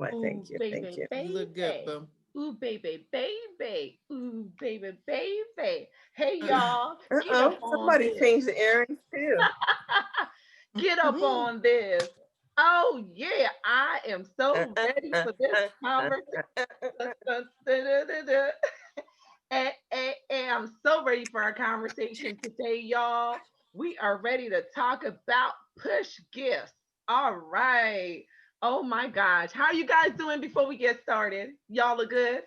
Why, Ooh, thank you. Thank baby, you. You look good, baby. boo. Ooh, baby, baby. Ooh, baby, baby. Hey, y'all, get up Uh-oh. on Somebody this. changed the earrings too. Get up on this. Oh, yeah, I am Uh, so uh, ready uh, for this uh, uh, conversation. uh, uh, And I'm so ready for our conversation today, y'all. We are ready to talk about push gifts. All right. Oh my gosh. How are you guys doing before we get started? Y'all are good?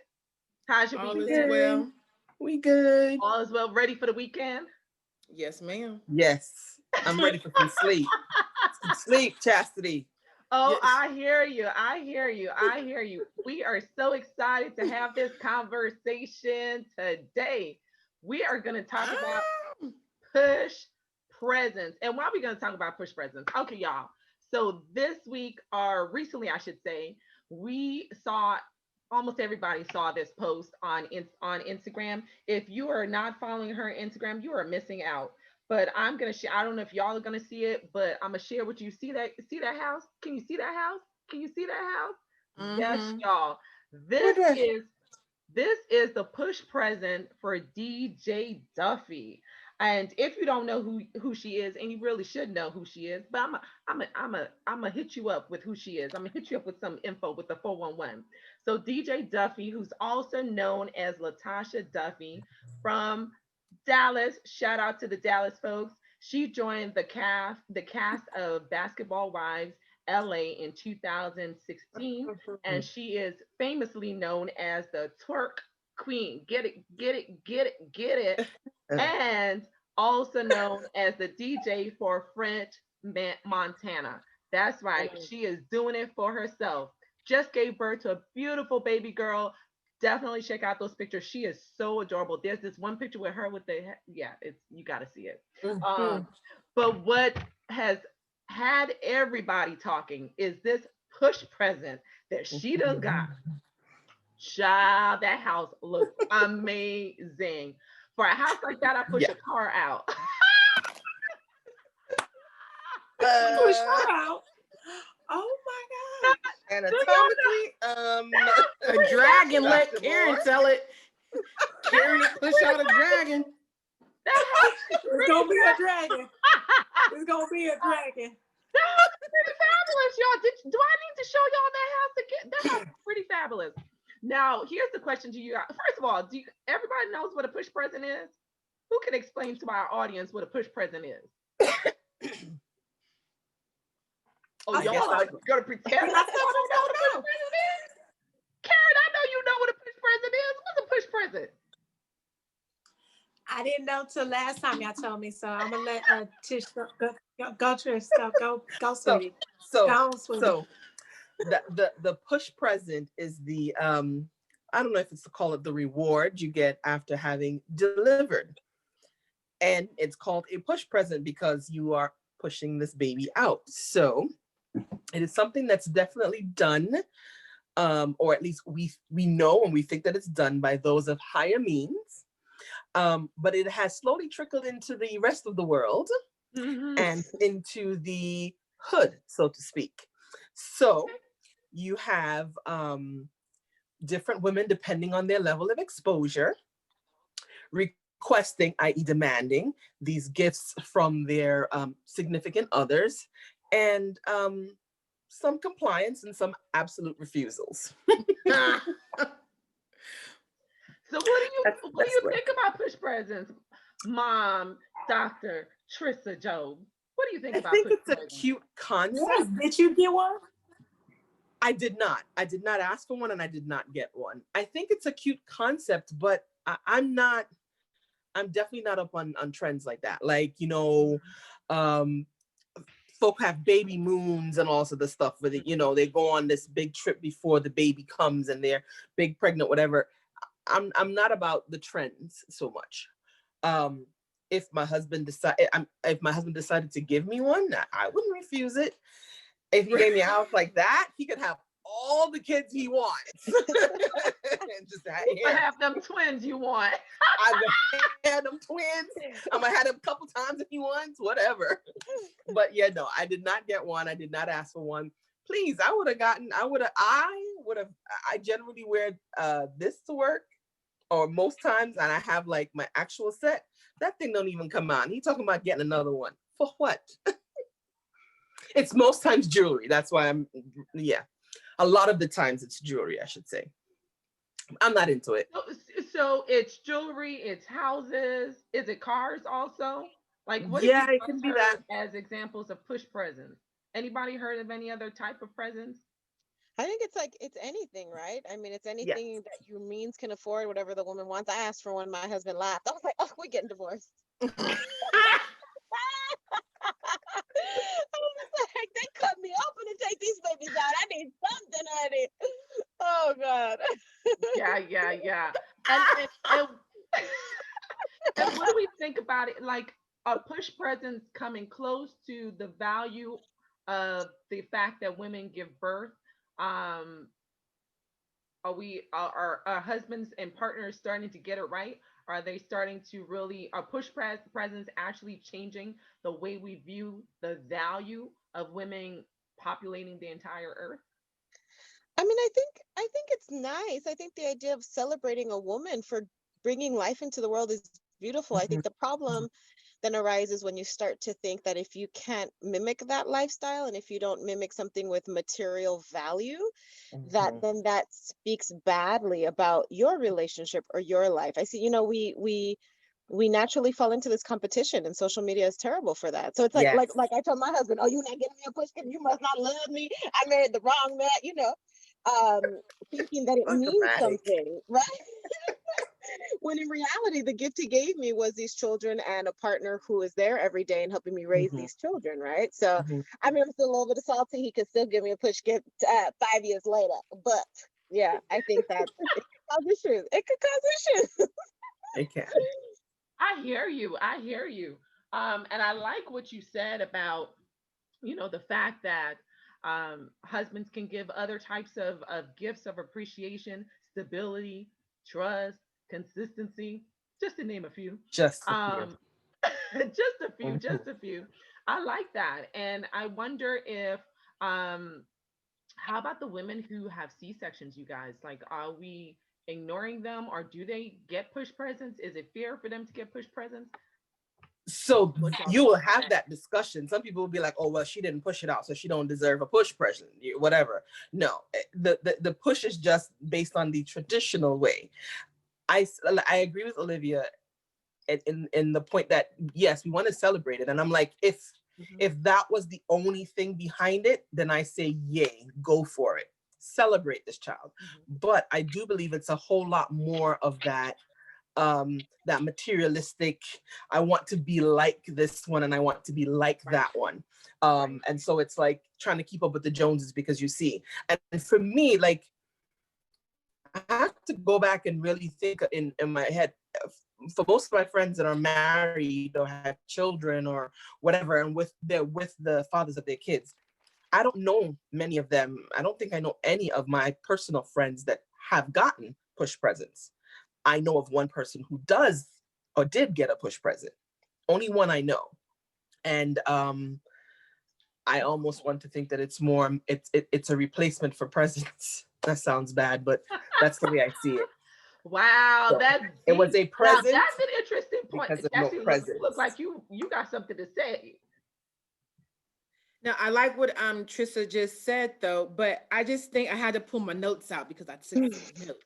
How's your All We is weekend? good. well. We good. All is well, ready for the weekend? Yes, ma'am. Yes. I'm ready for some sleep. Some sleep, Chastity. Oh, Yes. I hear you. I hear you. I hear you. We are so excited to have this conversation today. We are going to talk about Ah, push presents. And why are we going to talk about push presents? Okay, y'all. So this week, or recently, I should say, we saw almost everybody saw this post on Instagram. If you are not following her on Instagram, you are missing out. But I'm gonna share. I don't know if y'all are gonna see it, but I'm gonna share with you. See that house? Can you see that house? Can you see that house? Yes, mm-hmm. y'all. What This the? is this is the push present for DJ Duffy. And if you don't know who she is, and you really should know who she is, but I'm a hit you up with who she is. I'm gonna hit you up with some info with the 411. So DJ Duffy, who's also known as Latasha Duffy from Dallas. Shout out to the Dallas folks. She joined the cast of Basketball Wives LA in 2016, and she is famously known as the twerk queen. Get it, get it, get it, get it. And also known as the DJ for French Montana. That's right. She is doing it for herself. Just gave birth to a beautiful baby girl. Definitely check out those pictures. She is so adorable. There's this one picture with her with the yeah, it's you got to see it. Mhm. Um, but what has had everybody talking is this push present that she done got. Child, that house looks amazing. For a house like that, I push Yeah. a car out. Push Uh, her out. Oh my gosh. Do y'all know? anatomically, A Pretty dragon. fabulous. Let Dr. Karen Moore. tell it. Karen to push Pretty out a fabulous. dragon. That house is It's pretty gonna be a dragon. fabulous. It's gonna be a dragon. That house is pretty fabulous, y'all. Do I need to show y'all that house again? That house is pretty fabulous. Now, here's the question to you. First of all, everybody knows what a push present is? Who can explain to our audience what a push present is? Oh, I I y'all guess thought are I'll it. go. gonna pretend I like y'all thought you don't know what a push don't know. present is? Karen, I know you know what a push present is. What's a push present? I didn't know till last time y'all told me, so I'm gonna let Tish go Trish, go, So, sweetie. so, Go on, sweetie. so the push present is the I don't know if it's to call it the reward you get after having delivered, and it's called a push present because you are pushing this baby out. So it is something that's definitely done, or at least we know and we think that it's done by those of higher means. But it has slowly trickled into the rest of the world Mm-hmm. and into the hood, so to speak. So you have different women, depending on their level of exposure, requesting, i.e., demanding these gifts from their significant others, and some compliance and some absolute refusals. So what do you That's the what do best you way. think about push presents, Mom, Doctor Trissa Job? What do you think I about think push it's a presents? cute Yes, concept. did you get one? I did not. I did not ask for one and I did not get one. I think it's a cute concept, but I'm not, I'm definitely not up on trends like that. Like, um, folk have baby moons and all of the stuff where they go on this big trip before the baby comes and they're big pregnant, whatever. I'm not about the trends so much. Um, if my husband decided to give me one, I wouldn't refuse it. If he gave me a house like that, he could have all the kids he wants. And just You can here, have them twins you want. I'm gonna have them twins. I'm gonna have them a couple times if he wants, whatever. But yeah, no, I did not get one. I did not ask for one. Please, I would have. would have, I generally wear this to work, or most times, and I have like my actual set, that thing don't even come on. He talking about getting another one. For what? It's most times jewelry. That's why yeah. A lot of the times it's jewelry, I should say. I'm not into it. So it's jewelry, it's houses, is it cars also? Like, what have you Yeah, it guys can be that. heard as examples of push presents? Anybody heard of any other type of presents? I think it's like it's anything, right? I mean, it's Yes. anything that your means can afford, whatever the woman wants. I asked for one, my husband laughed. I was like, "Oh, we're getting divorced." I was like, "They cut me open to take these babies out. I need something, honey." Oh God. Yeah. And and what do we think about it? Like, are push presents coming close to the value of the fact that women give birth? Um, are our husbands and partners starting to get it right? Are they starting to really are presents actually changing the way we view the value of women populating the entire earth? I mean, I think it's nice. I think the idea of celebrating a woman for bringing life into the world is beautiful. I Mhm, think the problem then arises when you start to think that if you can't mimic that lifestyle and if you don't mimic something with material value, that mhm. then that speaks badly about your relationship or your life. I see, we naturally fall into this competition, and social media is terrible for that. So it's like Yes. I told my husband, "Oh, you not giving me a push, you must not love me. I married the wrong man," thinking that it So means dramatic. something, right? When in reality, the gift he gave me was these children and a partner who is there every day and helping me raise Mhm, these children, right? So, mhm. I mean, I'm still a little bit salty. He could still give me a push gift 5 years later. But yeah, I think that it could cause issues. It could cause issues. It can. I hear you. I hear you. And I like what you said about, the fact that husbands can give other types of gifts of appreciation, stability, trust, consistency, just to name a few. Just a few. Um, just a few, Mhm. just a few. I like that. And I wonder if, how about the women who have C-sections, you guys? Like, are we ignoring them, or do they get push presents? Is it fair for them to get push presents? So What y'all you think will about have that? that discussion. Some people will be like, "Oh, well, she didn't push it out, so she don't deserve a push present." Whatever. No, the push is just based on the traditional way. I agree with Olivia in the point that yes, we want to celebrate it, and I'm like, Mhm. if that was the only thing behind it, then I say, yay, go for it, celebrate this child. Mhm. But I do believe it's a whole lot more of that that materialistic, I want to be like this one and I want to be like Right, that one. right. And so it's like trying to keep up with the Joneses, because you see, and for me, like, I have to go back and really think in my head. For most of my friends that are married or have children or whatever, and they're with the fathers of their kids, I don't know many of them. I don't think I know any of my personal friends that have gotten push presents. I know of one person who does or did get a push present. Only one I know. And I almost want to think that it's more it's a replacement for presents. That sounds bad, but that's the way I see it. Wow, So that's it was deep. a Now present that's an interesting point. because of no Jesse, look presents. like you got something to say. Now I like what Trissa just said though, but I just think I had to pull my notes out because I took some notes.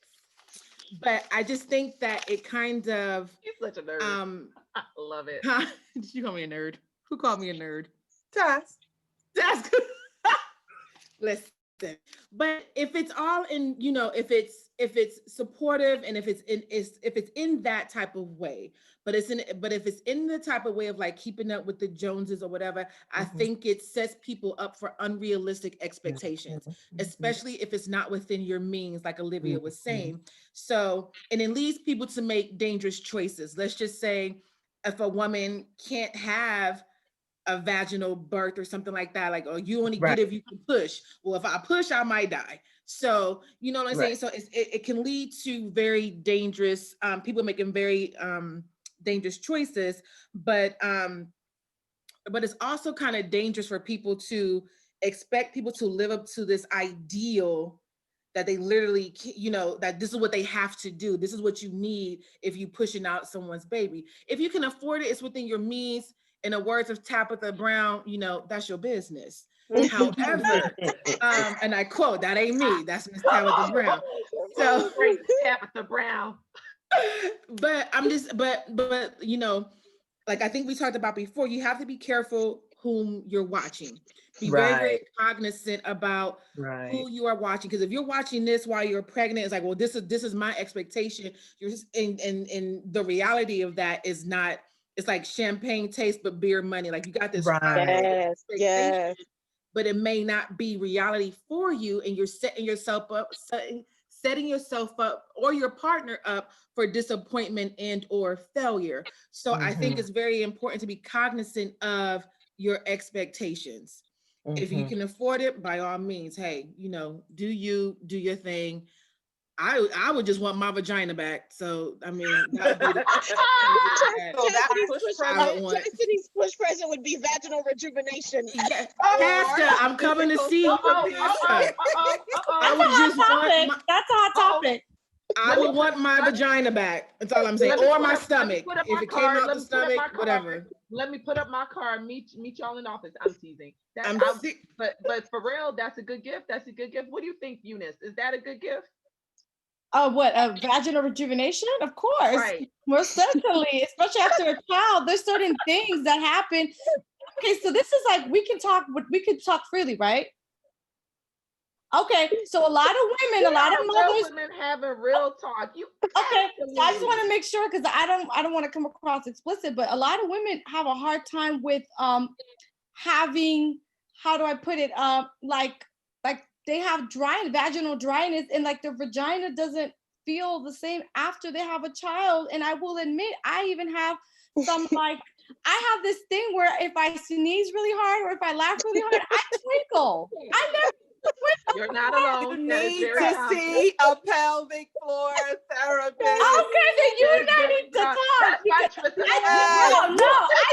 But I just think that it kind of He's such a nerd. um I love it. did you call me a nerd? Who called me a nerd? Task. That's good. Listen, but if it's all in, if it's supportive and if it's in that type of way, but if it's in the type of way of like keeping up with the Joneses or whatever, I Mhm, think it sets people up for unrealistic mhm, expectations, mhm, especially if it's not within your means, like Olivia was mhm. saying. So, and it leads people to make dangerous choices. Let's just say if a woman can't have a vaginal birth or something like that, like, oh, you only Right, get if you can push. Well, if I push, I might die. So, you know what I'm right. saying? So it can lead to very dangerous, people making very dangerous choices, but it's also kind of dangerous for people to expect people to live up to this ideal that they literally, that this is what they have to do. This is what you need if you pushing out someone's baby. If you can afford it, it's within your means. In the words of Tabitha Brown, that's your business. However, and I quote, that ain't me, that's Miss Tabitha Brown. So Great Tabitha Brown. but like I think we talked about before, you have to be careful whom you're watching. Be very, very cognizant about who you are watching. Because if you're watching this while you're pregnant, it's like, well, this is my expectation. You're just, and the reality of that is not, it's like champagne taste, but beer money. Like you got this Yes. but it may not be reality for you, and you're setting yourself up or your partner up for disappointment and or failure. So I think it's very important to be cognizant of your expectations. If you can afford it, by all means, hey, do your thing. I would just want my vagina back. So I mean, that would be Cassidy's push present would be vaginal rejuvenation. Yeah. Pastor, I'm coming to see you. That's a hot topic. I would want my vagina back. That's all I'm saying. Or my stomach. If it came out the stomach, whatever. Let me put up my card. Meet y'all in office. I'm teasing. But for real, that's a good gift. That's a good gift. What do you think, Eunice? Is that a good gift? What, vaginal rejuvenation? Of course, right. Most certainly, especially after a child. There's certain things that happen. Okay, so this is like we can talk freely, right? Okay, so a lot of women, a lot of mothers, women having real talk. Okay, so I just want to make sure, because I don't want to come across explicit, but a lot of women have a hard time with having, how do I put it, like they have vaginal dryness, and like their vagina doesn't feel the same after they have a child. And I will admit, I even have some like, I have this thing where if I sneeze really hard or if I laugh really hard, I twinkle. I never twinkle. You're not alone. You need to see a pelvic floor therapist. Okay, then you need to talk. I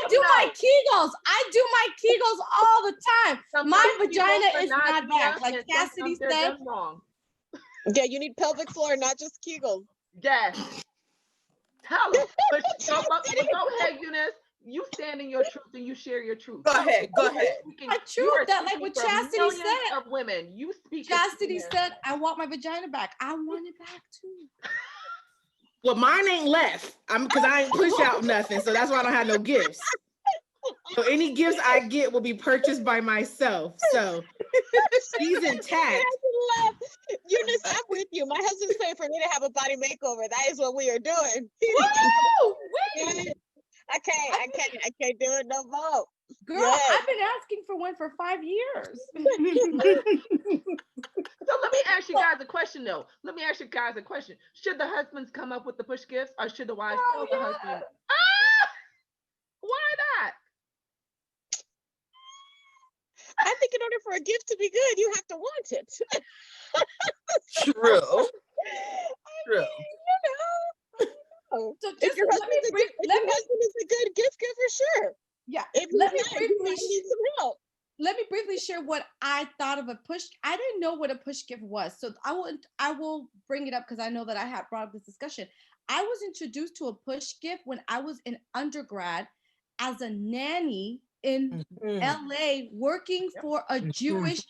do my Kegels. I do my Kegels all the time. My vagina is not back, like Cassidy said. Yeah, you need pelvic floor, not just Kegels. Yes. Tell them. But go ahead, Eunice. You stand in your truth and you share your truth. Go ahead. My truth, that like what Chastity said. Of women, you speak. Chastity said, "I want my vagina back. I want it back too." Well, mine ain't left. Because I ain't push out nothing, so that's why I don't have no gifts. So any gifts I get will be purchased by myself. So she's intact. Eunice, I'm with you. My husband's paying for me to have a body makeover. That is what we are doing. I can't do it no more. Girl, yes. I've been asking for one for 5 years. So let me ask you guys a question though. Should the husbands come up with the push gifts, or should the wives tell the husband? Why not? I think in order for a gift to be good, you have to want it. True. So if your husband is a good gift giver, sure. Yeah. If let me need some help. Let me briefly share what I thought of a push. I didn't know what a push gift was, so I will bring it up because I know that I had brought up this discussion. I was introduced to a push gift when I was in undergrad as a nanny in LA, working for a Jewish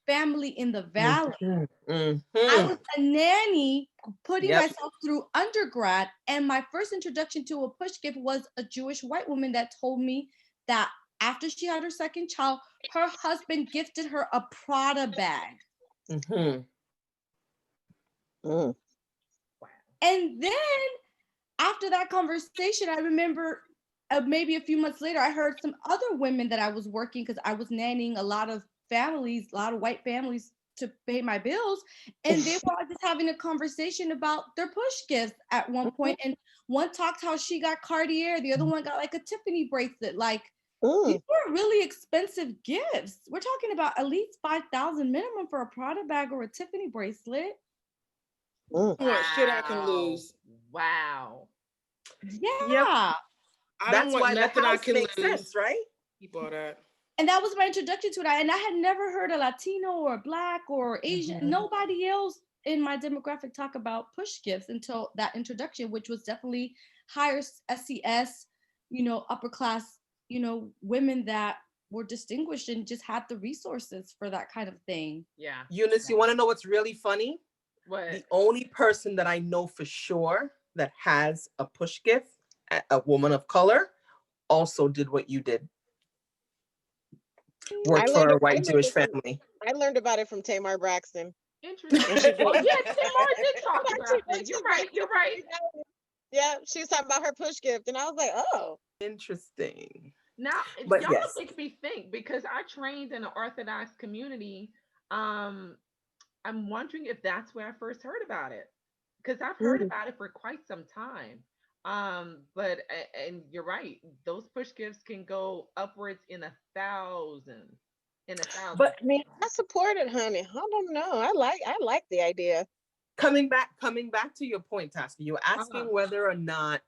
family in the Valley. I was a nanny putting myself through undergrad, and my first introduction to a push gift was a Jewish white woman that told me that after she had her second child, her husband gifted her a Prada bag. And then after that conversation, I remember maybe a few months later, I heard some other women that I was working, because I was nannying a lot of families, a lot of white families to pay my bills. And they were just having a conversation about their push gifts at one point. And one talked how she got Cartier, the other one got like a Tiffany bracelet. Like, these were really expensive gifts. We're talking about at least $5,000 minimum for a Prada bag or a Tiffany bracelet. Wow. Shit I can lose. Wow. Yeah. That's why nothing I can lose. Sense, right? Keep all that. And that was my introduction to it. And I had never heard a Latino or Black or Asian. Nobody else in my demographic talk about push gifts until that introduction, which was definitely higher SES, upper class, women that were distinguished and just had the resources for that kind of thing. Yeah. Eunice, you want to know what's really funny? What? The only person that I know for sure that has a push gift, a woman of color, also did what you did. Worked for a white Jewish family. I learned about it from Tamar Braxton. Interesting. Oh yeah, Tamar did talk about it. You're right. You're right. Yeah, she was talking about her push gift, and I was like, oh, Interesting. Now, But y'all yes, make me think because I trained in an Orthodox community. Um, I'm wondering if that's where I first heard about it because I've heard about it for quite some time. But and you're right, those push gifts can go upwards in a thousand, in a thousand. but I mean, I support it, honey. I don't know. I like the idea. coming back to your point, Taska, you were asking Uh-huh. whether or not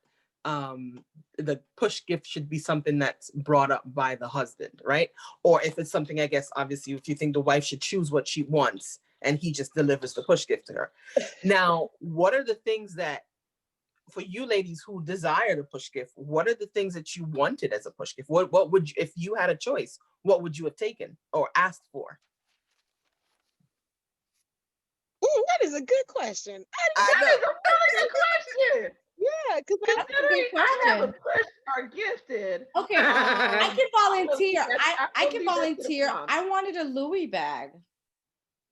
the push gift should be something that's brought up by the husband, right? Or if it's something, I guess, obviously, if you think the wife should choose what she wants and he just delivers the push gift to her. Now, what are the things that, for you ladies who desire the push gift, what are the things that you wanted as a push gift? What would you, if you had a choice, what would you have taken or asked for? Ooh, that is a good question. I That know. is a really good question. Yeah, because That's a great Considering I have a question. push or gifted. Okay, I can volunteer. I will can leave that to the volunteer. prompt. I wanted a Louis bag.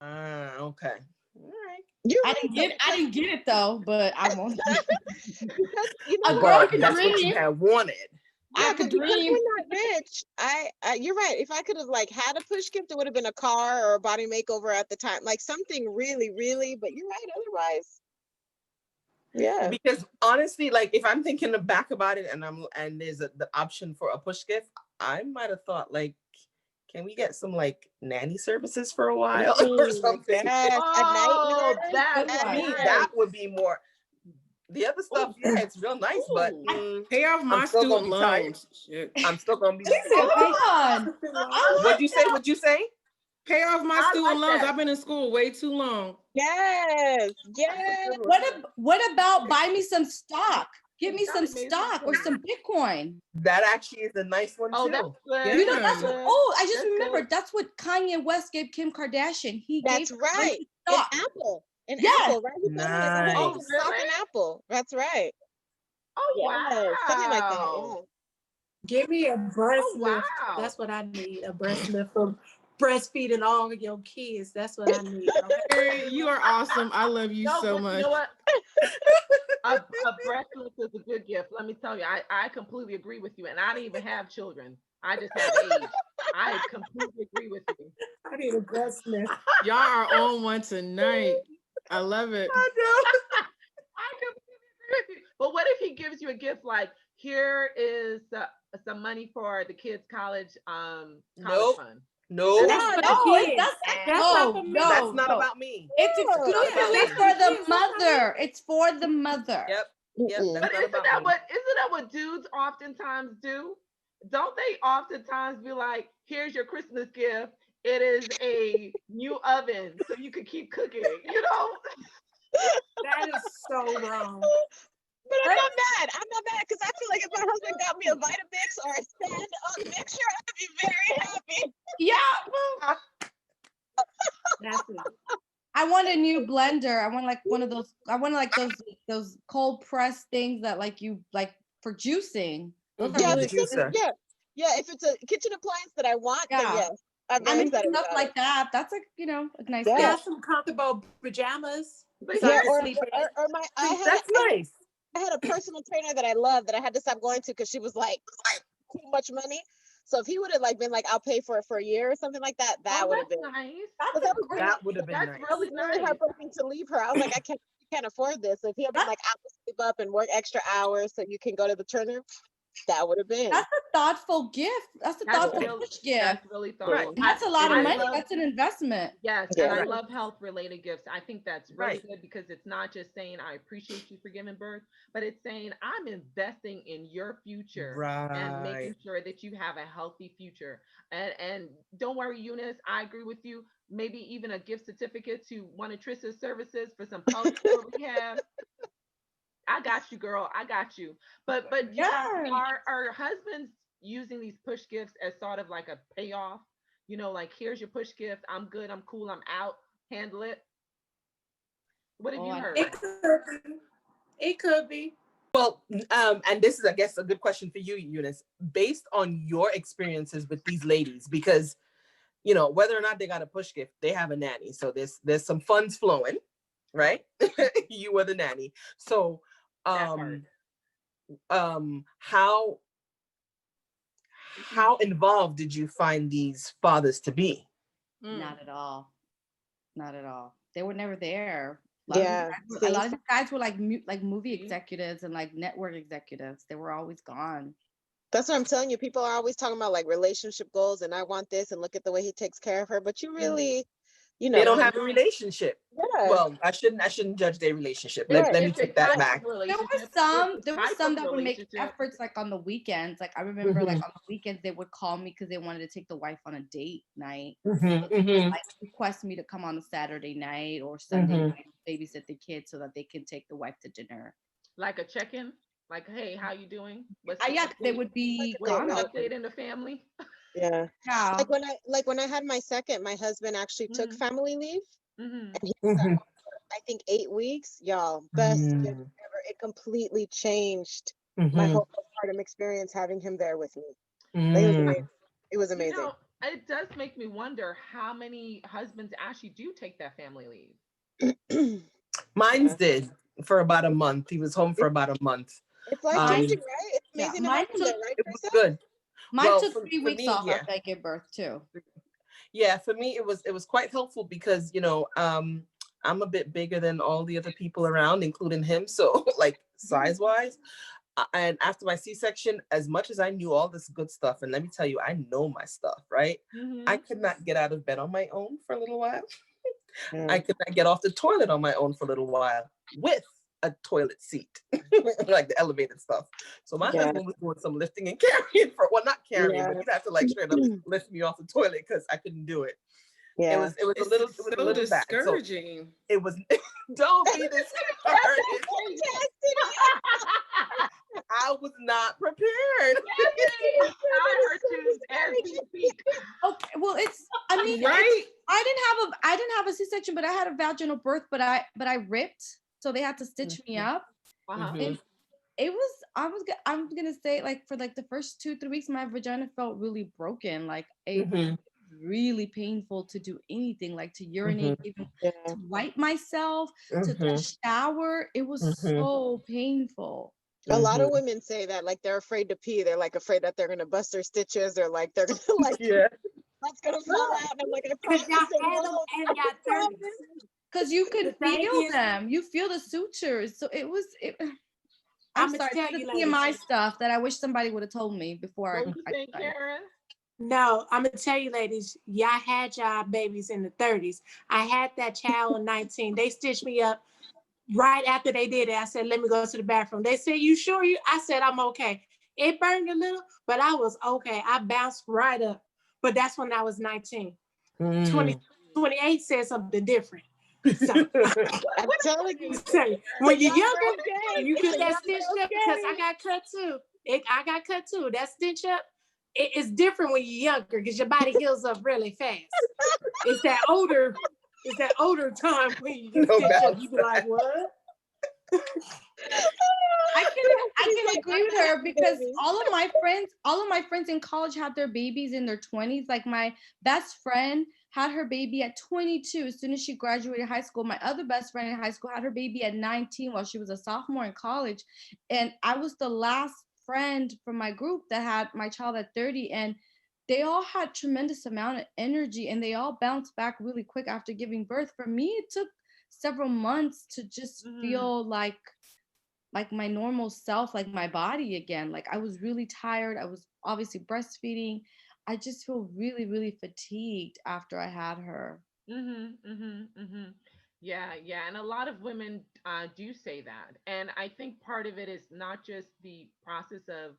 Okay. All right. you're I right. didn't get. I didn't get it though, but I wanted it. Because you know A what? girl But can that's what you dream. had wanted. I Yeah, could but because dream. we're not rich, you're right. If I could have like had a push gift, it would have been a car or a body makeover at the time, like something really, really. But you're right. Otherwise, yeah. Because honestly, like if I'm thinking back about it and there's the option for a push gift, I might have thought like, can we get some like nanny services for a while or something? Yes, a night Oh, nurse. that's To me, nice. that would be more. The other stuff, Ooh, yeah, it's real nice, but ooh. Pay off my I'm still gonna student be tired. loans. Shit. I'm still gonna be. She said, "Hold on." I What'd you say? What'd you say? Pay off my I student like loans. that. I've been in school way too long. Yes, That's a yes. good one. What about buy me some stock? Give me some That made stock or sense. some Bitcoin. That actually is a nice one Oh, too. that's good. Yeah. You know, That's that's what, good. oh, I just That's remembered. good. That's what Kanye West gave Kim Kardashian. He That's gave her a bunch right. of In stock. Apple. In Yes. Apple, right? He told him to Oh, put Nice. stock in really? Apple. That's right. Oh, Yes, something like that. wow. Yeah. Give me a breast Oh, lift. wow. That's what I need. A breast lift for breastfeeding all of your kids. That's what I need. Okay? Mary, you are awesome. I love you No, so but much. you know what? A breast lift is a good gift. Let me tell you, I completely agree with you. And I don't even have children. I just have age. I completely agree with you. I need a breast lift. Y'all are on one tonight. I love it. I know. I completely agree with you. But what if he gives you a gift like, here is some money for the kids' college college Nope. fund? No, That's No, for that's the No, kids. that's That's no, not for me. no, that's not no. about me. It's no. It's not about exclusively me. for the Kids, that's not me. mother. It's for the mother. Yep. Yep. Mm-mm. That's But not isn't about that me. what dudes oftentimes do? Don't they oftentimes be like, here's your Christmas gift. It is a new oven so you can keep cooking, you know? That is so wrong. But I'm not mad. I'm not mad because I feel like if my husband got me a Vitamix or a stand-up mixture, I'd be very happy. Yeah. Well, That's it. I want a new blender. I want like one of those. I want like those cold press things that like you like for juicing. Those are Yeah, really if it's something, Juicer. yeah, if it's a kitchen appliance that I want, then Yeah. yes, I'm I very mean excited stuff about like it. that. That's like a nice Yeah. Got gift. some comfortable pajamas. But Yeah, Something to here's or sleep in. or my That's nice. I had a personal trainer that I love that I had to stop going to because she was like too much money. So if he would have like been like, I'll pay for it for a year or something like that, that oh, would have that's been. nice. Because That's I a was great. That would have been That's nice. it was really really nice. heartbreaking to leave her. I was like, I can't afford this. So if he had been like, I will save up and work extra hours so you can go to the Turner, that would have been. That's a thoughtful gift. That's a That's thoughtful really push gift. that's really Right. thoughtful. That's a lot of It money. is. That's an investment. Yes, and Yeah. I Right. love health related gifts. I think that's really Right. good because it's not just saying I appreciate you for giving birth, but it's saying I'm investing in your future and making Right. sure that you have a healthy future. And don't worry, Eunice, I agree with you. maybe even a gift certificate to one of Trisha's services for some pelvic floor rehab. I got you, girl. I got you. But Yeah. are husbands using these push gifts as sort of like a payoff? Like here's your push gift. I'm good. I'm cool. I'm out. Handle it. What have Oh, you I heard? It could be. It could be. Well, and this is, I guess, a good question for you, Eunice, based on your experiences with these ladies, because whether or not they got a push gift, they have a nanny, so there's some funds flowing, right? You were the nanny, so That part. how involved did you find these fathers to be? not at all. Not at all. They were never there. Yeah. A See, lot of these guys were like like movie See? executives and like network executives. They were always gone. that's what I'm telling you. People are always talking about like relationship goals and I want this and look at the way he takes care of her. But you really, you They know, don't have a relationship. yeah, Well, I shouldn't judge their relationship. Let, right. let me It's a take that type of back. relationship. It's a There were type some of that would make relationship. efforts like on the weekends. Like I remember like Hmm. on the weekends they would call me because they wanted to take the wife on a date night. Hmm. So they would Hmm. like request me to come on a Saturday night or Sunday Hmm. night, babysit the kids so that they can take the wife to dinner. Like a check-in. Like, hey, how you doing? What's the Yeah, 'cause they update? would be What's Wait, the gone right. update already. in the family? Yeah. Yeah. Like when I had my second, my husband actually took Mm-hmm. family leave Mm-hmm. and he was at Hmm. home for I think 8 weeks. Y'all, best gift Hmm. ever. It completely changed my Hmm. whole postpartum experience having him there with me. Like, it was Hmm. amazing. It was amazing. It does make me wonder how many husbands actually do take that family leave. Mine's Yeah. did for about a month. He was home for It, about a month. it's life Mine, changing, right? It's yeah, amazing to have him there, right, It was Teresa? good. mine Well, took for, 3 weeks me, off yeah. after I gave birth too. Yeah, for me it was quite helpful because I'm a bit bigger than all the other people around, including him. So like size wise, and after my C-section, as much as I knew all this good stuff, and let me tell you, I know my stuff, right? I Mm-hmm. could not get out of bed on my own for a little while. I Yeah. could not get off the toilet on my own for a little while with a toilet seat, like the elevated stuff. So my Yeah. husband was doing some lifting and carrying for, well, not carrying, Yeah. but he'd have to like straight up lift me off the toilet because I couldn't do it. It Yeah. was it was a It's little it was a so little bad. So discouraging. it was don't be Yes, discouraged. it is. I was not prepared. Yes, it is. I heard you as we speak. Okay, well, I mean, Right? I didn't have a C-section, but I had a vaginal birth, but I ripped, so they had to stitch me up, Uh-huh. Mhm. and it was I'm gonna say like for like the first 2 3 weeks, my vagina felt really broken. Like it was Mhm. really painful to do anything, like to Mhm. urinate, even Yeah. to wipe myself, to Mhm. shower. It was Mhm. so painful. A lot of Mhm. women say that, like they're afraid to pee. They're like afraid that they're gonna bust their stitches, or like they're gonna like Yeah. that's gonna fall out. And I'm like, I Because promise y'all it had them won't. in I your 30s. promise. Because you The could thing feel is, them. You feel the sutures. So I'm I'm going to sorry, tell this you, is ladies. TMI stuff that I wish somebody would have told me before What you I think, started. Karen? No, I'm going to tell you, ladies, y'all had y'all babies in the 30s. I had that child in 19. They stitched me up right after they did it. I said, let me go to the bathroom. They said, you sure? I said, I'm okay. It burned a little, but I was okay. I bounced right up. But that's when I was 19. 20, Mm. 28 said something different. So I'm What telling did you you, say, say, Karen? it's when a you're younger younger and game. you It's get a that stitched younger up, because I game. got cut too. I got cut too. That stitch up, it's different when you're younger because your body heals up really fast. It's that older time when you get No stitched up. You bounce be like, back. what? I He's can like, agree I'm with not her having because babies. all of my friends in college had their babies in their 20s. Like my best friend had her baby at 22 as soon as she graduated high school. My other best friend in high school had her baby at 19 while she was a sophomore in college. And I was the last friend from my group that had my child at 30, and they all had tremendous amount of energy and they all bounced back really quick after giving birth. For me, it took several months to just Mm-hmm. feel like my normal self, like my body again. Like I was really tired. I was obviously breastfeeding. I just feel really, really fatigued after I had her. Mm-hmm. Mm-hmm. Mm-hmm. Yeah, yeah. And a lot of women do say that. And I think part of it is not just the process of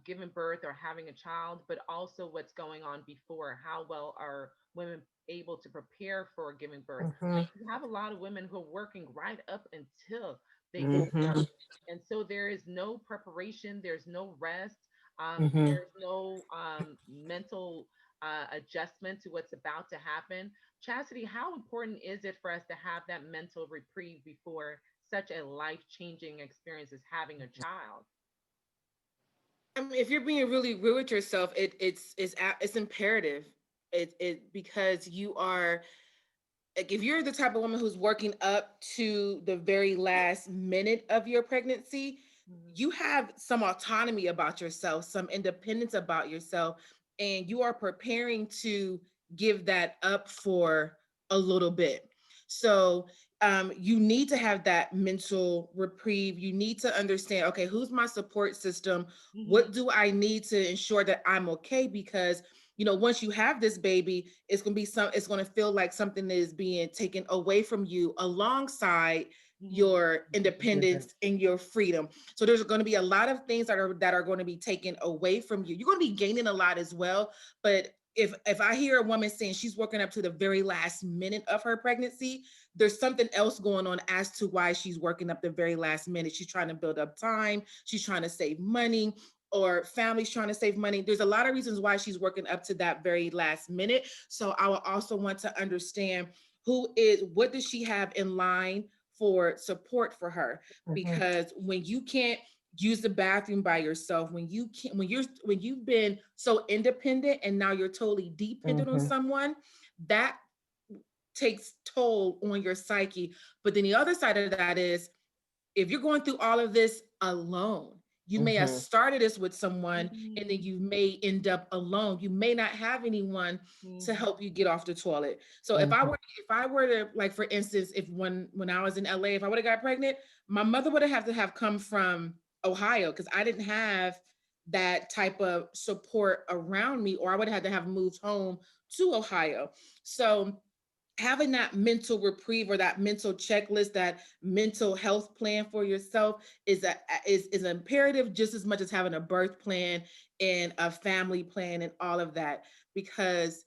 giving birth or having a child, but also what's going on before. How well are women able to prepare for giving birth. Mm-hmm. You have a lot of women who are working right up until they give Mm-hmm. birth. And so there is no preparation, there's no rest, Mm-hmm. there's no mental adjustment to what's about to happen. Chastity, how important is it for us to have that mental reprieve before such a life changing experience as having a child? I mean, if you're being really real with yourself, it's imperative. It because you are, like, if you're the type of woman who's working up to the very last minute of your pregnancy, Mhm. you have some autonomy about yourself, some independence about yourself, and you are preparing to give that up for a little bit. So you need to have that mental reprieve. You need to understand, okay, who's my support system? Mhm. What do I need to ensure that I'm okay? Because once you have this baby, it's going to feel like something is being taken away from you alongside Mhm. your independence and your freedom. So there's going to be a lot of things that are going to be taken away from you. You're going to be gaining a lot as well. But if I hear a woman saying she's working up to the very last minute of her pregnancy, there's something else going on as to why she's working up the very last minute. She's trying to build up time. She's trying to save money, or families trying to save money. There's a lot of reasons why she's working up to that very last minute. So I will also want to understand what does she have in line for support for her? Mm-hmm. Because when you can't use the bathroom by yourself, when you've been so independent and now you're totally dependent on Mm-hmm. someone, that takes toll on your psyche. But then the other side of that is, if you're going through all of this alone, you may have Mm-hmm. started this with someone and then Mhm. you may end up alone. You may not have anyone to Mhm. help you get off the toilet. So if I were to, like, for instance, if when I was in LA, if I would have got pregnant, my mother would have to have come from Ohio, because I didn't have that type of support around me, or I would have had to have moved home to Ohio. So having that mental reprieve, or that mental checklist, that mental health plan for yourself is imperative, just as much as having a birth plan and a family plan and all of that. Because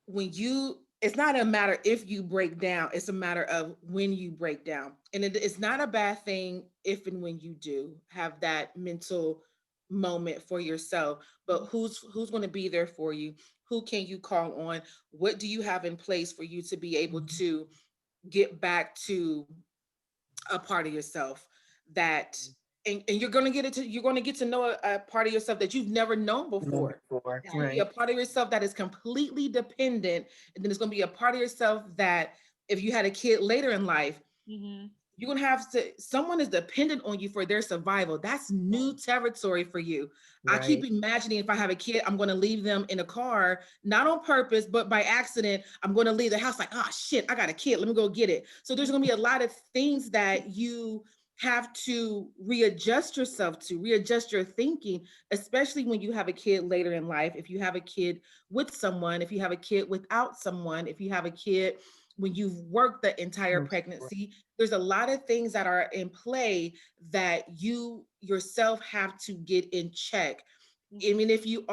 it's not a matter if you break down, it's a matter of when you break down. And it's not a bad thing if and when you do have that mental moment for yourself. But who's going to be there for you? Who can you call on? What do you have in place for you to be able to get back to a part of yourself that, and you're going to get to know a part of yourself that you've never known before. Before, It's going to be a right? part of yourself that is completely dependent, and then it's going to be a part of yourself that, if you had a kid later in life, Mhm. you're going to have to someone is dependent on you for their survival. That's new Right. territory for you. I keep Right. imagining, if I have a kid, I'm going to leave them in a car, not on purpose, but by accident. I'm going to leave the house like, oh shit, I got a kid, let me go get it. So there's going to be a lot of things that you have to readjust your thinking, especially when you have a kid later in life. If you have a kid with someone, if you have a kid without someone, if you have a kid when you've worked the entire pregnancy, there's a lot of things that are in play that you yourself have to get in check. I Mhm. mean, if you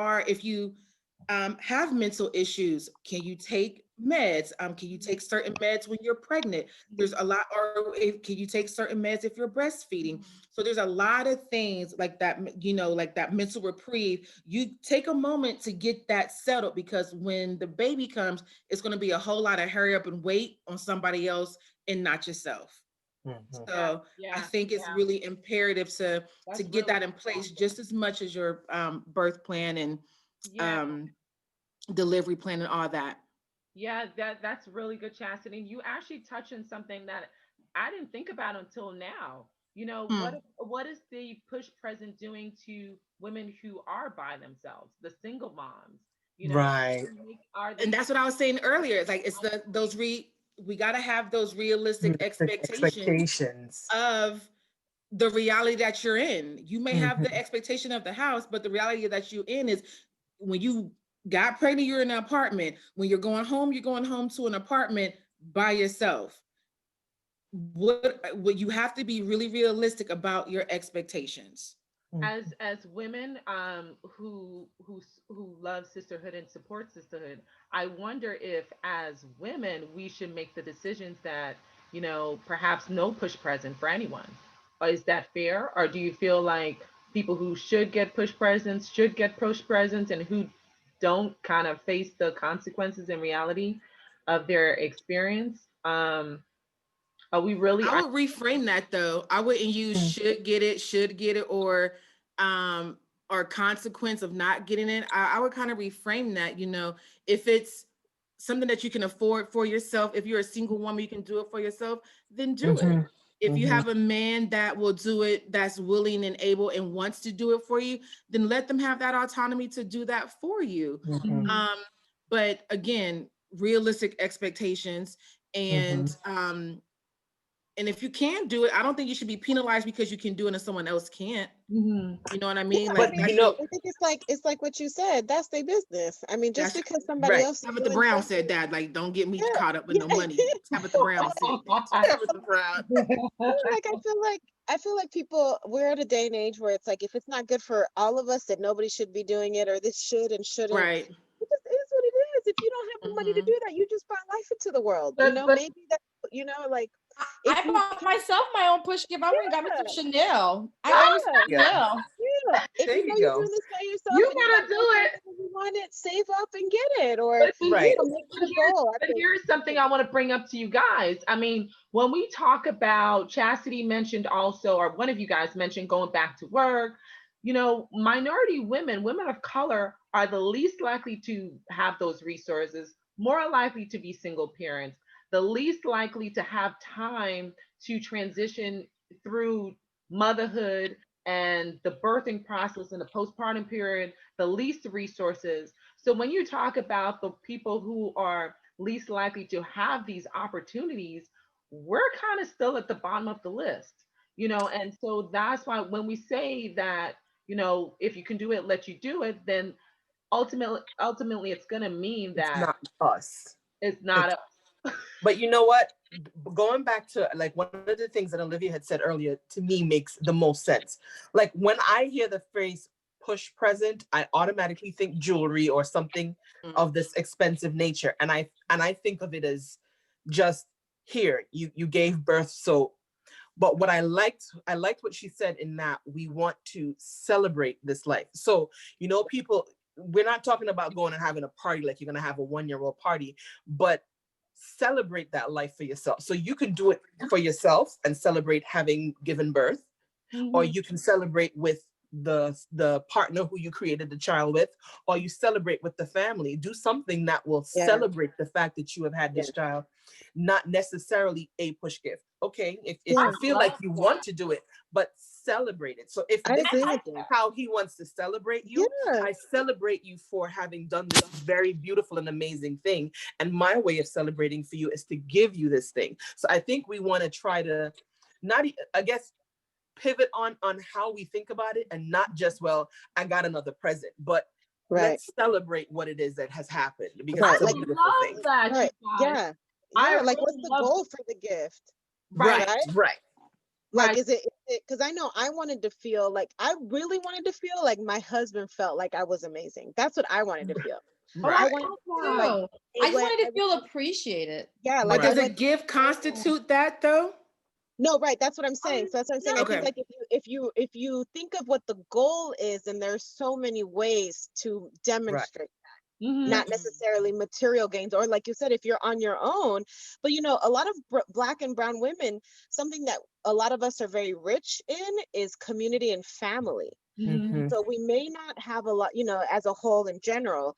have mental issues, can you take meds? Can you take certain meds when you're pregnant? There's a lot, or can you take certain meds if you're breastfeeding? Mhm. So there's a lot of things like that, like that mental reprieve. You take a moment to get that settled, because when the baby comes, it's going to be a whole lot of hurry up and wait on somebody else and not yourself. Mm-hmm. Yeah, So I yeah, think it's yeah. really imperative to That's get really that in place, important. just as much as your birth plan and Yeah, um, delivery plan and all that. yeah, that's really good, Chastity. And you actually touch on something that I didn't think about until now. Hmm. What is the push present doing to women who are by themselves, the single moms? Right. Are And they that's what I was saying earlier. It's like, we got to have those realistic Realistic expectations expectations. of the reality that you're in. You may have the Mm-hmm. expectation of the house, but the reality that you're in is, when you got pregnant, you're in an apartment. When you're going home to an apartment by yourself. What you have to be really realistic about your expectations. as women who love sisterhood and support sisterhood, I wonder if as women we should make the decisions that, perhaps no push present for anyone. Is that fair, or do you feel like people who should get push presents should get push presents, and who don't kind of face the consequences and reality of their experience? Are we really? I would reframe that though. I wouldn't use should get it, or consequence of not getting it. I would kind of reframe that, if it's something that you can afford for yourself, if you're a single woman, you can do it for yourself, then do it. If you have a man that will do it, that's willing and able and wants to do it for you, then let them have that autonomy to do that for you. But again, realistic expectations, and if you can do it, I don't think you should be penalized because you can do it and someone else can't. You know what I mean? Yeah, Like, But I think it's like what you said. That's their business. I mean, just that's because somebody right. else is Tabitha doing Brown something, said that. Like, don't get me yeah, caught up with yeah. no money. Tabitha Brown said that. Tabitha Brown. Like I feel like people, we're at a day and age where it's like if it's not good for all of us, that nobody should be doing it, or this should and shouldn't. Right. It just is what it is. If you don't have the money to do that, you just brought life into the world. But Maybe that, like if I you bought myself my own push gift. I went and got me some yeah, Chanel. I got me some yeah, Yeah. Chanel. yeah. If There you know you you're go. doing this by yourself you and you got gotta do something it. that you want it, save up and get it, or But see, Right. make it a goal. I but think. here's something I want to bring up to you guys. I mean, when we talk about, Chastity mentioned also, or one of you guys mentioned going back to work, minority women, women of color, are the least likely to have those resources, more likely to be single parents, the least likely to have time to transition through motherhood and the birthing process and the postpartum period, the least resources. So when you talk about the people who are least likely to have these opportunities, we're kind of still at the bottom of the list, and so that's why when we say that, if you can do it, let you do it, then ultimately it's going to mean It's that not us. it's not It's, us. but you know what? Going back to like one of the things that Olivia had said earlier, to me makes the most sense. Like when I hear the phrase push present, I automatically think jewelry or something of this expensive nature. And I think of it as just here, you gave birth. So but what I liked what she said in that we want to celebrate this life. So, people, we're not talking about going and having a party like you're going to have a 1-year-old party, but celebrate that life for yourself. So you can do it for yourself and celebrate having given birth, or Mhm. you can celebrate with the partner who you created the child with, or you celebrate with the family. Do something that will Yeah, celebrate the fact that you have had yeah, this child, not necessarily a push gift. Okay, if I you yeah. feel like love you want that. to do it, but celebrate it. So if I this agree is with you. how he wants to celebrate you, Yeah, I celebrate you for having done this very beautiful and amazing thing. And my way of celebrating for you is to give you this thing. So I think we want to try to not, I guess, pivot on how we think about it, and not just, well, I got another present, but right, let's celebrate what it is that has happened, because I right. it's a Like, beautiful love thing. that, you right, guys. yeah, I yeah. Like, what's really the love goal for the gift, right, Right, right? right, Like, right. is it, because I know I wanted to feel like, I really wanted to feel like my husband felt like I was amazing. That's what I wanted to feel. Oh, right, I I wanted to love feel that. like Too. it I just went, wanted to feel appreciated. yeah, like But I right. does a went. gift constitute that though? No, right. That's what I'm saying. So that's what I'm saying. I think Okay. like if you think of what the goal is, and there's so many ways to Right. demonstrate, Hmm. not necessarily material gains, or like you said, if you're on your own. But a lot of black and brown women, something that a lot of us are very rich in is community and family. Hmm. Mm-hmm. So we may not have a lot, as a whole in general.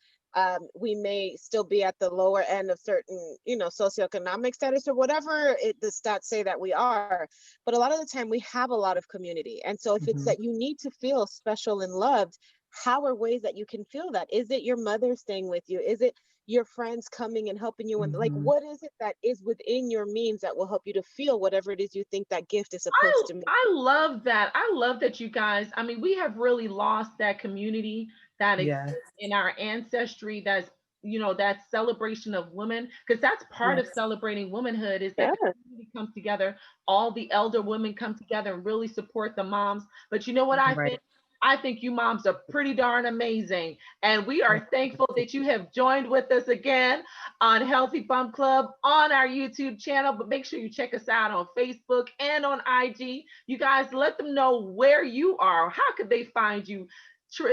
We may still be at the lower end of certain, socioeconomic status or whatever the stats say that we are. But a lot of the time we have a lot of community. And so if it's Mm-hmm. that you need to feel special and loved, how are ways that you can feel that? Is it your mother staying with you? Is it your friends coming and helping you? And like, Mm-hmm. what is it that is within your means that will help you to feel whatever it is you think that gift is I supposed to make? I love that. I love that you guys. I mean, we have really lost that community that Yes. exists in our ancestry. That's that celebration of women, because that's part of Yes. celebrating womanhood, is that Yeah, the community comes together, all the elder women come together and really support the moms. But you know what I Right. think? I think you moms are pretty darn amazing. And we are thankful that you have joined with us again on Healthy Bump Club on our YouTube channel. But make sure you check us out on Facebook and on IG. You guys, let them know where you are. How could they find you?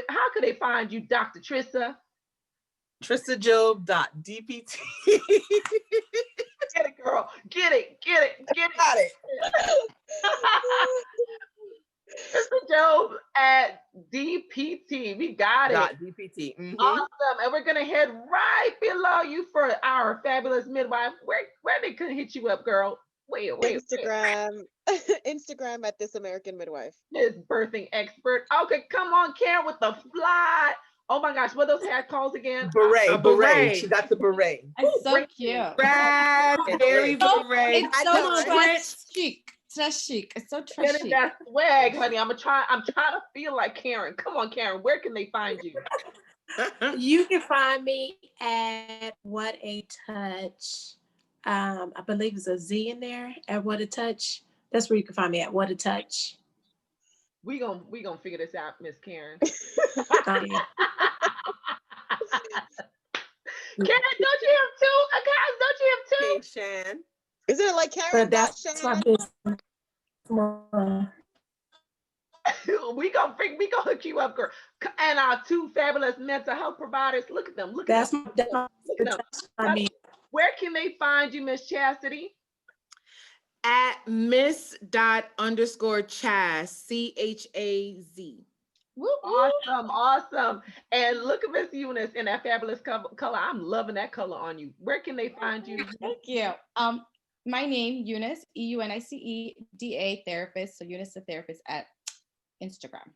How could they find you, Dr. Trissa? TrissaJob.dpt. Get it, girl. Get it. Got it. Trissa Job at DPT. We got it. .dpt. Mm-hmm. Awesome. And we're going to head right below you for our fabulous midwife. Where they could hit you up, girl? Wait. Instagram. Instagram at This American Midwife. This birthing expert. Okay, come on, Karen, with the fly. Oh my gosh, what are those hat calls again? Beret. She got the beret. It's so cute. Raspberry beret. It's so trash chic. Trash chic. It's so trash Getting chic. that swag, honey. I'm trying to feel like Karen. Come on, Karen. Where can they find you? You can find me at What a Touch. I believe it's a Z in there at What a Touch. That's where you can find me at What a Touch. We gonna figure this out, Miss Karen. Okay. Karen, don't you have two? Guys, don't you have two? Hey, Shan. Is it like Karen? But that's my Shan? business. we gonna hook you up, girl. And our two fabulous mental health providers. Look at them. Look at them. That's my business. Where can they find you, Miss Chastity? At miss._Chaz, CHAZ. Awesome. And look at Miss Eunice in that fabulous color. I'm loving that color on you. Where can they find you? Thank you. My name, Eunice, EUNICEDA therapist. So Eunice the therapist at Instagram.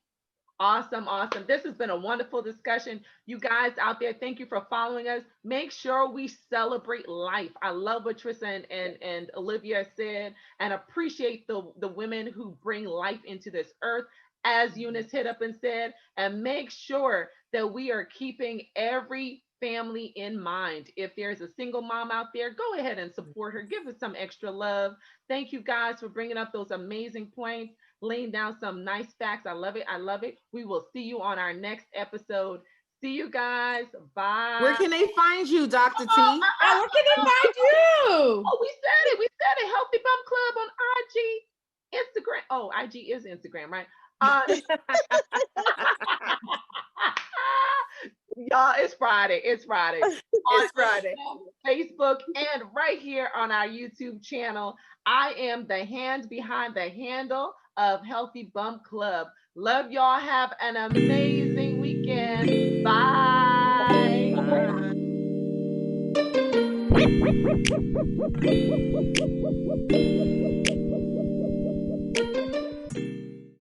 Awesome. This has been a wonderful discussion. You guys out there, thank you for following us. Make sure we celebrate life. I love what Trissa and Olivia said, and appreciate the women who bring life into this earth, as Eunice hit up and said, and make sure that we are keeping every family in mind. If there's a single mom out there, go ahead and support her. Give her some extra love. Thank you guys for bringing up those amazing points, laying down some nice facts. I love it. We will see you on our next episode. See you guys. Bye. Where can they find you, Dr. T? Where can they find you? Oh, we said it. Healthy Bump Club on IG, Instagram. Oh, IG is Instagram, right? Y'all, it's Friday. It's Friday. Facebook and right here on our YouTube channel. I am the hand behind the handle of Healthy Bump Club. Love y'all. Have an amazing weekend. Bye. Bye.